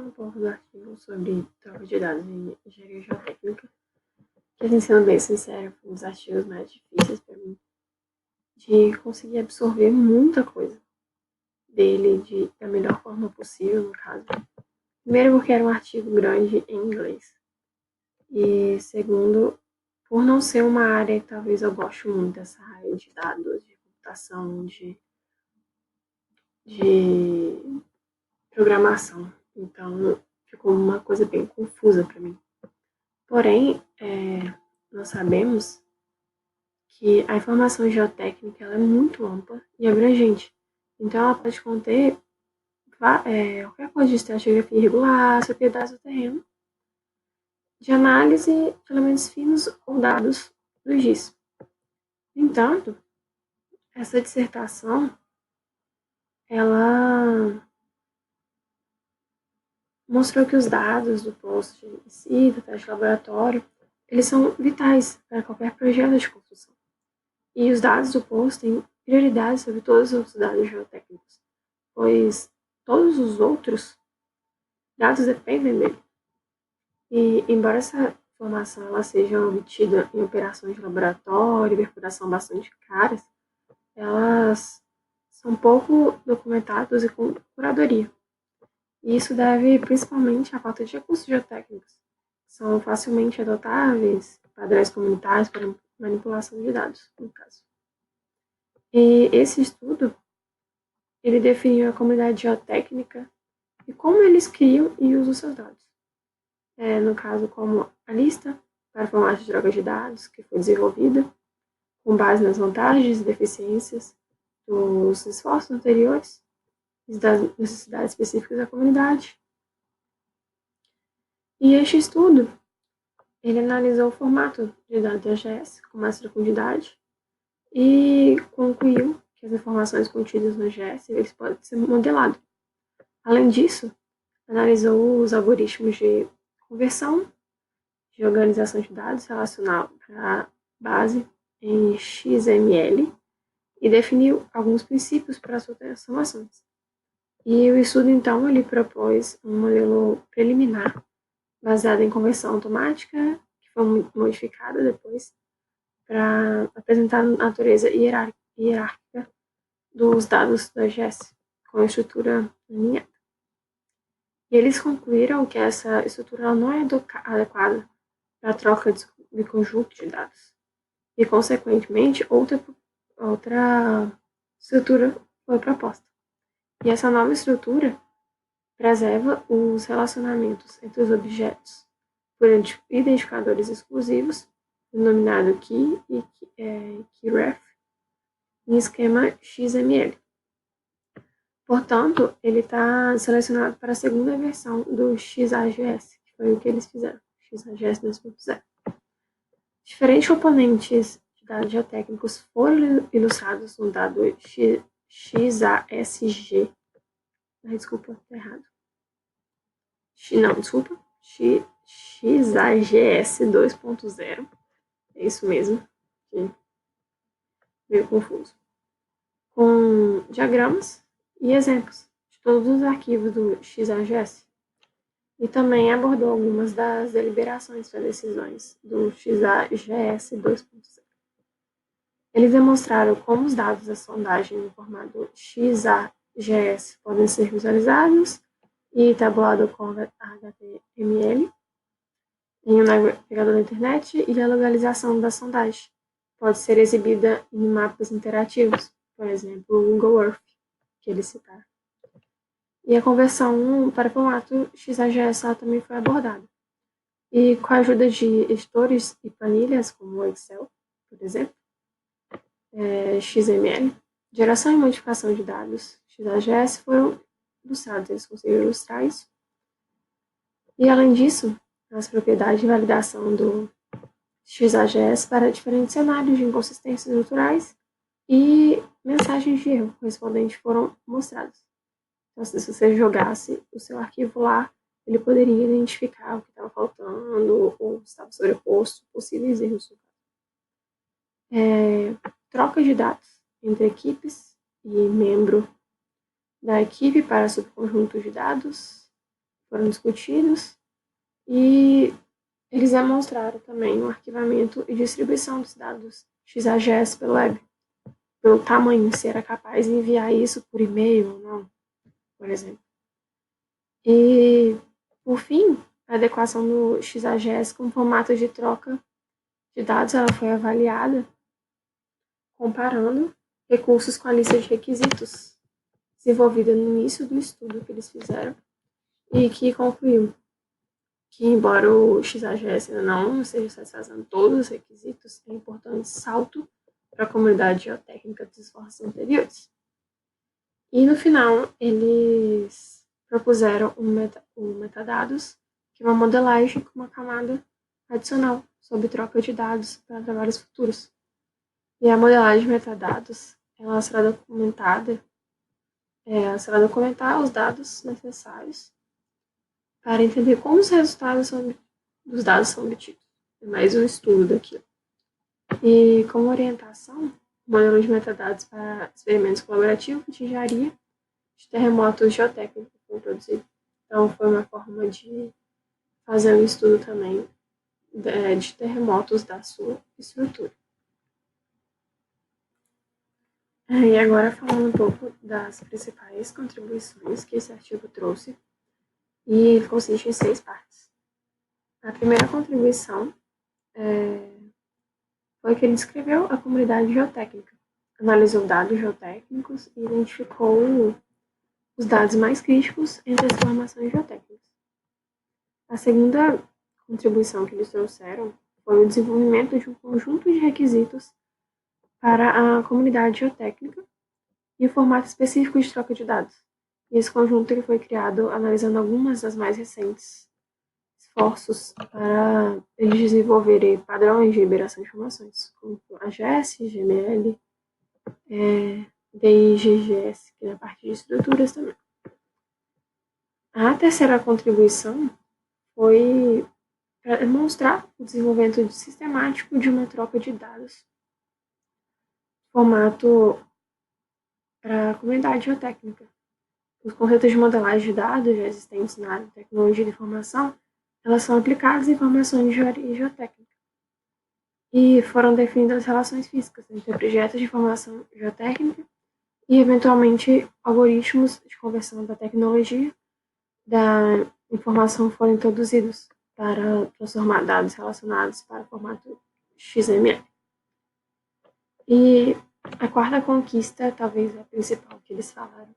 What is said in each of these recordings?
um pouco do artigo sobre troca de dados em engenharia geotécnica, que, assim, sendo bem sincero, foi um dos artigos mais difíceis para mim, de conseguir absorver muita coisa dele da melhor forma possível, no caso. Primeiro, porque era um artigo grande em inglês. E segundo, por não ser uma área que talvez eu goste muito dessa área de dados, de computação, de programação. Então, ficou uma coisa bem confusa para mim. Porém, nós sabemos que a informação geotécnica ela é muito ampla e abrangente. Então, ela pode conter qualquer coisa de estratigrafia irregular, propriedades do terreno, de análise de elementos finos ou dados do GIS. No entanto, essa dissertação ela mostrou que os dados do posto de si, do teste de laboratório, eles são vitais para qualquer projeto de construção. E os dados do posto têm prioridade sobre todos os outros dados geotécnicos, pois todos os outros dados dependem dele. E, embora essa informação ela seja obtida em operações de laboratório, perfuração bastante caras, elas são pouco documentadas e com curadoria. E isso deve principalmente à falta de recursos geotécnicos, que são facilmente adotáveis, padrões comunitários para manipulação de dados, no caso. E esse estudo, ele definiu a comunidade geotécnica e como eles criam e usam seus dados. No caso, como a lista para formato de troca de dados, que foi desenvolvida com base nas vantagens e deficiências dos esforços anteriores e das necessidades específicas da comunidade. E este estudo, ele analisou o formato de dados do GS com mais profundidade e concluiu que as informações contidas no GS eles podem ser modelados. Além disso, analisou os algoritmos de conversão, de organização de dados relacional para base em XML e definiu alguns princípios para suas transformações. E o estudo, então, ele propôs um modelo preliminar baseado em conversão automática, que foi modificada depois para apresentar a natureza hierárquica dos dados do AGS, com a estrutura alinhada. E eles concluíram que essa estrutura não é adequada para a troca de conjunto de dados. E, consequentemente, outra estrutura foi proposta. E essa nova estrutura preserva os relacionamentos entre os objetos por identificadores exclusivos, denominado Key e Keyref, em esquema XML. Portanto, ele está selecionado para a segunda versão do XAGS, que foi o que eles fizeram, XAGS 2.0. Diferentes componentes de dados geotécnicos foram ilustrados no dado XASG. Desculpa, tá errado. XAGS 2.0. É isso mesmo. Meio confuso. Com diagramas e exemplos de todos os arquivos do XAGS. E também abordou algumas das deliberações para decisões do XAGS 2.0. Eles demonstraram como os dados da sondagem no formato XAGS podem ser visualizados e tabulado com HTML em um navegador da internet, e a localização da sondagem pode ser exibida em mapas interativos, por exemplo, o Google Earth, que eles citaram. E a conversão para formato XAGS também foi abordada. E com a ajuda de editores e planilhas, como o Excel, por exemplo, XML, geração e modificação de dados, XAGS, foram ilustrados. Eles conseguiram ilustrar isso. E, além disso, as propriedades de validação do XAGS para diferentes cenários de inconsistências estruturais e mensagens de erro correspondentes foram mostradas. Então, se você jogasse o seu arquivo lá, ele poderia identificar o que estava faltando ou se estava sobreposto, possíveis erros. Troca de dados entre equipes e membro da equipe para subconjuntos de dados foram discutidos e eles demonstraram também o arquivamento e distribuição dos dados XAGS pelo web, pelo tamanho, se era capaz de enviar isso por e-mail ou não, por exemplo. E, por fim, a adequação do XAGS com formato de troca de dados ela foi avaliada comparando recursos com a lista de requisitos desenvolvida no início do estudo que eles fizeram e que concluiu que, embora o XAGS ainda não esteja satisfazendo todos os requisitos, é um importante salto para a comunidade geotécnica dos esforços anteriores. E, no final, eles propuseram o metadados, que é uma modelagem com uma camada adicional sobre troca de dados para trabalhos futuros. E a modelagem de metadados ela será documentar os dados necessários para entender como os resultados dos dados são obtidos. É mais um estudo daquilo. E como orientação, o modelo de metadados para experimentos colaborativos de engenharia de terremotos geotécnicos foi produzido. Então, foi uma forma de fazer um estudo também de terremotos da sua estrutura. E agora falando um pouco das principais contribuições que esse artigo trouxe, e ele consiste em 6 partes. A primeira contribuição foi que ele descreveu a comunidade geotécnica, analisou dados geotécnicos e identificou os dados mais críticos entre as informações geotécnicas. A segunda contribuição que eles trouxeram foi o desenvolvimento de um conjunto de requisitos para a comunidade geotécnica e o formato específico de troca de dados. E esse conjunto ele foi criado analisando algumas das mais recentes esforços para eles desenvolverem padrões de liberação de informações, como AGS, GML, DIGGS, que é a parte de estruturas também. A terceira contribuição foi para demonstrar o desenvolvimento sistemático de uma troca de dados, formato para a comunidade geotécnica. Os conceitos de modelagem de dados já existentes na área de tecnologia de informação, elas são aplicadas em informações de engenharia geotécnica. E foram definidas as relações físicas entre projetos de informação geotécnica e, eventualmente, algoritmos de conversão da tecnologia da informação foram introduzidos para transformar dados relacionados para o formato XML. E a quarta conquista, talvez a principal que eles falaram,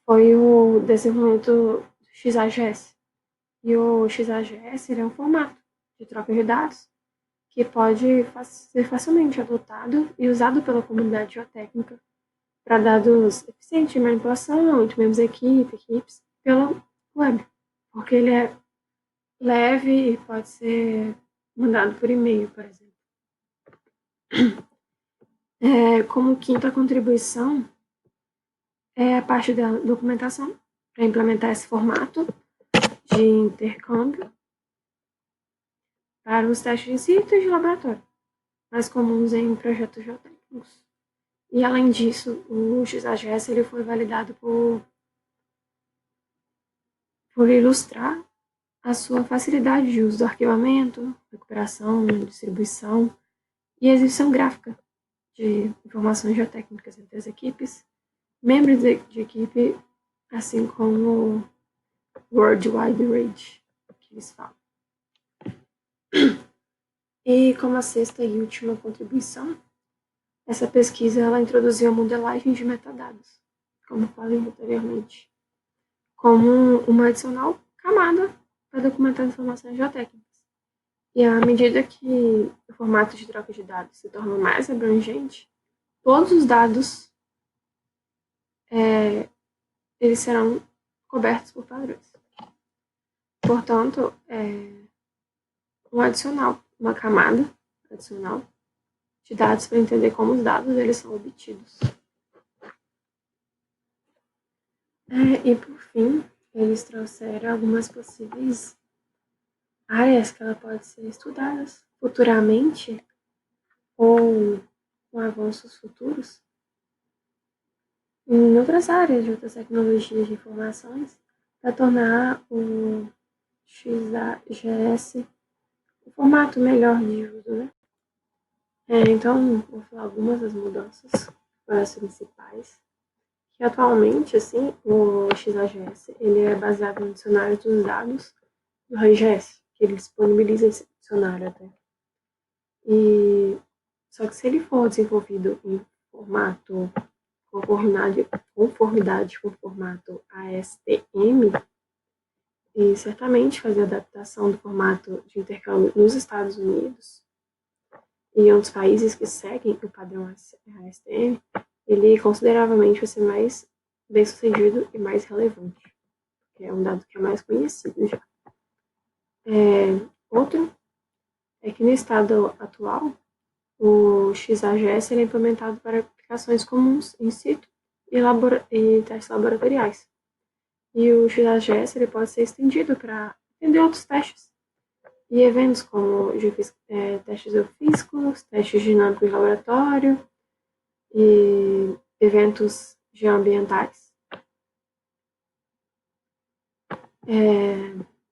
foi o desenvolvimento do XAGS. E o XAGS é um formato de troca de dados que pode ser facilmente adotado e usado pela comunidade geotécnica para dados eficientes de manipulação entre membros da equipes, pela web, porque ele é leve e pode ser mandado por e-mail, por exemplo. Como quinta contribuição, é a parte da documentação para implementar esse formato de intercâmbio para os testes in situ e de laboratório, mais comuns em projetos geotécnicos. E, além disso, o XAGS ele foi validado por ilustrar a sua facilidade de uso do arquivamento, recuperação, distribuição e exibição gráfica de informações geotécnicas entre as equipes, membros de equipe, assim como o World Wide Range, que eles falam. E como a sexta e última contribuição, essa pesquisa ela introduziu a modelagem de metadados, como falei anteriormente, como uma adicional camada para documentar informações geotécnicas. E à medida que o formato de troca de dados se torna mais abrangente, todos os dados eles serão cobertos por padrões. Portanto, uma camada adicional de dados para entender como os dados eles são obtidos. E, por fim, eles trouxeram algumas possíveis áreas que ela pode ser estudadas futuramente ou com avanços futuros em outras áreas de outras tecnologias de informações, para tornar o XAGS um formato melhor de uso, né? Então, vou falar algumas das mudanças, as principais. Que atualmente, assim, o XAGS ele é baseado no dicionário dos dados do RGS, que ele disponibiliza esse dicionário até. Só que se ele for desenvolvido em formato conformidade com o formato ASTM, e certamente fazer adaptação do formato de intercâmbio nos Estados Unidos e em outros países que seguem o padrão ASTM, ele consideravelmente vai ser mais bem sucedido e mais relevante, porque é um dado que é mais conhecido já. Outro é que no estado atual, o XAGS é implementado para aplicações comuns in situ e testes laboratoriais. E o XAGS ele pode ser estendido para atender outros testes e eventos como testes geofísicos, testes dinâmicos de laboratório e eventos geoambientais.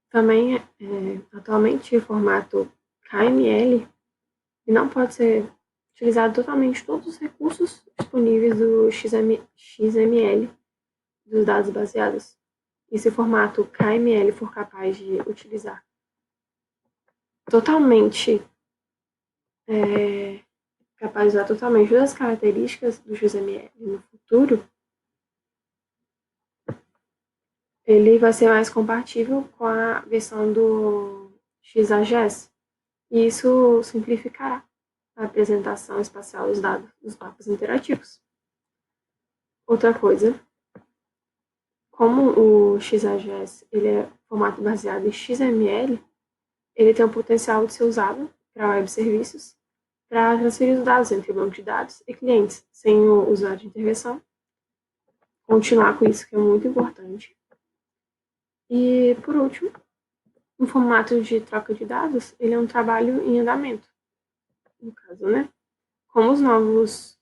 Também, atualmente, o formato KML não pode ser utilizado totalmente todos os recursos disponíveis do XML dos dados baseados. E se o formato KML for capaz de utilizar totalmente capaz de usar totalmente todas as características do XML no futuro, ele vai ser mais compatível com a versão do XAGS. E isso simplificará a apresentação espacial dos dados dos mapas interativos. Outra coisa, como o XAGS ele é formato baseado em XML, ele tem o potencial de ser usado para web serviços para transferir os dados entre banco de dados e clientes, sem o usuário de intervenção. Continuar com isso, que é muito importante. E, por último, o formato de troca de dados, ele é um trabalho em andamento, no caso, né? Como os novos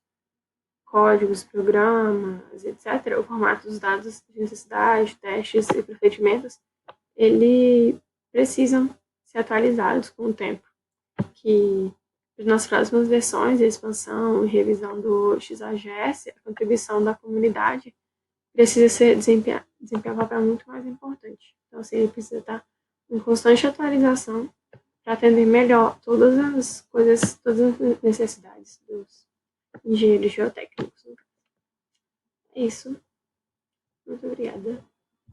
códigos, programas, etc., o formato dos dados de necessidade, testes e procedimentos, ele precisam ser atualizados com o tempo. Que nas próximas versões, a expansão e revisão do XAGS, a contribuição da comunidade precisa desempenhar um papel muito mais importante. Então, assim, ele precisa estar em constante atualização para atender melhor todas as coisas, todas as necessidades dos engenheiros geotécnicos. É isso. Muito obrigada.